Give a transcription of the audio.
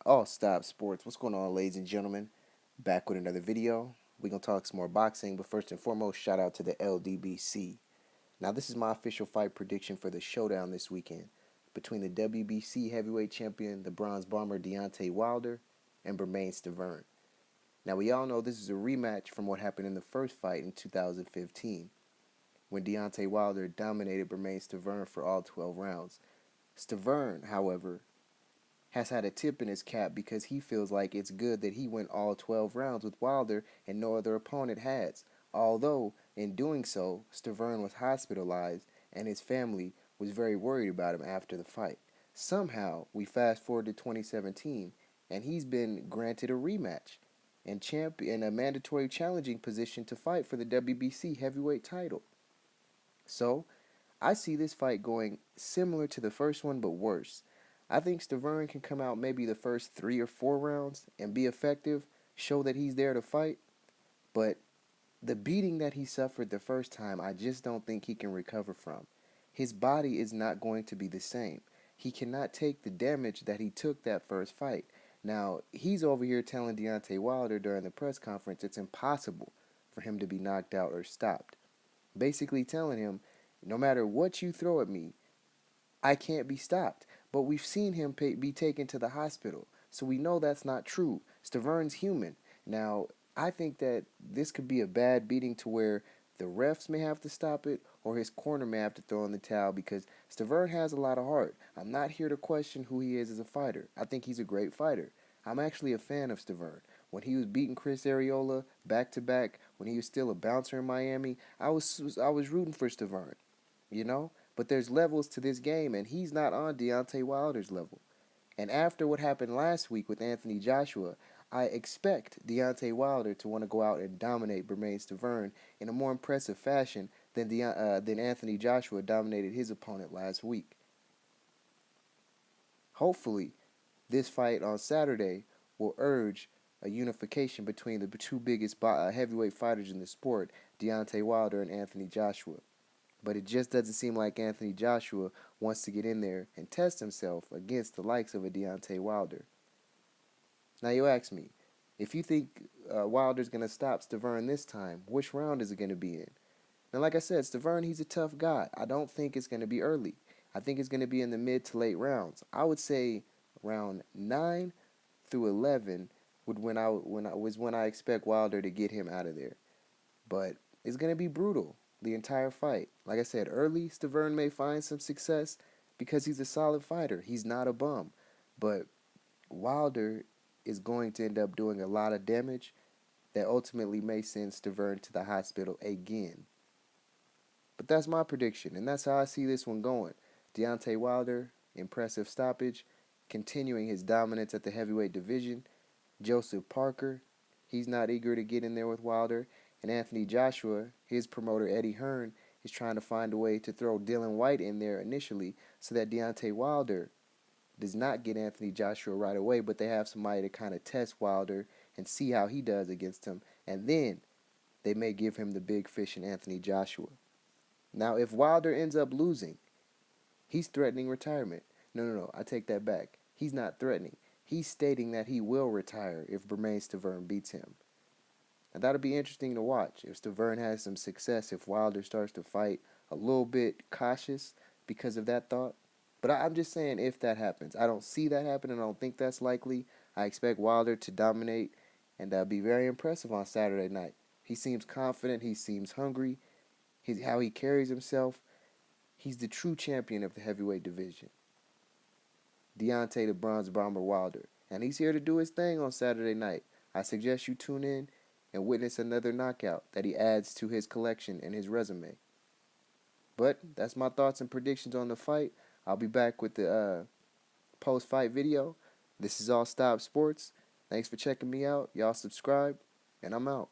All Stop Sports. What's going on, ladies and gentlemen? Back with another video. We're going to talk some more boxing, but first and foremost, shout out to the LDBC. Now, this is my official fight prediction for the showdown this weekend between the WBC heavyweight champion, the bronze bomber Deontay Wilder, and Bermane Stiverne. Now, we all know this is a rematch from what happened in the first fight in 2015, when Deontay Wilder dominated Bermane Stiverne for all 12 rounds. Stiverne, however, has had a tip in his cap because he feels like it's good that he went all 12 rounds with Wilder and no other opponent has. Although, in doing so, Stiverne was hospitalized and his family was very worried about him after the fight. Somehow, we fast forward to 2017 and he's been granted a rematch and in a mandatory challenging position to fight for the WBC heavyweight title. So, I see this fight going similar to the first one but worse. I think Stiverne can come out maybe the first 3 or 4 rounds and be effective, show that he's there to fight, but the beating that he suffered the first time, I just don't think he can recover from. His body is not going to be the same. He cannot take the damage that he took that first fight. Now, he's over here telling Deontay Wilder during the press conference it's impossible for him to be knocked out or stopped. Basically telling him, no matter what you throw at me, I can't be stopped. But we've seen him be taken to the hospital, so we know that's not true. Stiverne's human. Now, I think that this could be a bad beating to where the refs may have to stop it or his corner may have to throw in the towel because Stiverne has a lot of heart. I'm not here to question who he is as a fighter. I think he's a great fighter. I'm actually a fan of Stiverne. When he was beating Chris Arreola back to back, when he was still a bouncer in Miami, I was rooting for Stiverne, you know? But there's levels to this game, and he's not on Deontay Wilder's level. And after what happened last week with Anthony Joshua, I expect Deontay Wilder to want to go out and dominate Bermane Stiverne in a more impressive fashion than Anthony Joshua dominated his opponent last week. Hopefully, this fight on Saturday will urge a unification between the two biggest heavyweight fighters in the sport, Deontay Wilder and Anthony Joshua. But it just doesn't seem like Anthony Joshua wants to get in there and test himself against the likes of a Deontay Wilder. Now you ask me, if you think Wilder's going to stop Stiverne this time, which round is it going to be in? Now, like I said, Stiverne, he's a tough guy. I don't think it's going to be early. I think it's going to be in the mid to late rounds. I would say round 9 through 11 was when I expect Wilder to get him out of there. But it's going to be brutal the entire fight. Like I said, early Stiverne may find some success because he's a solid fighter. He's not a bum. But Wilder is going to end up doing a lot of damage that ultimately may send Stiverne to the hospital again. But that's my prediction, and that's how I see this one going. Deontay Wilder, impressive stoppage, continuing his dominance at the heavyweight division. Joseph Parker, he's not eager to get in there with Wilder. And Anthony Joshua, his promoter Eddie Hearn, is trying to find a way to throw Dillian Whyte in there initially so that Deontay Wilder does not get Anthony Joshua right away, but they have somebody to kind of test Wilder and see how he does against him. And then they may give him the big fish in Anthony Joshua. Now, if Wilder ends up losing, he's threatening retirement. No, I take that back. He's not threatening. He's stating that he will retire if Bermane Stiverne beats him. And that'll be interesting to watch. If Stiverne has some success, if Wilder starts to fight a little bit cautious because of that thought. But I'm just saying if that happens. I don't see that happening. I don't think that's likely. I expect Wilder to dominate and be very impressive on Saturday night. He seems confident. He seems hungry. How he carries himself. He's the true champion of the heavyweight division. Deontay the Bronze Bomber Wilder. And he's here to do his thing on Saturday night. I suggest you tune in and witness another knockout that he adds to his collection and his resume. But that's my thoughts and predictions on the fight. I'll be back with the post-fight video. This is All Stop Sports. Thanks for checking me out. Y'all subscribe, and I'm out.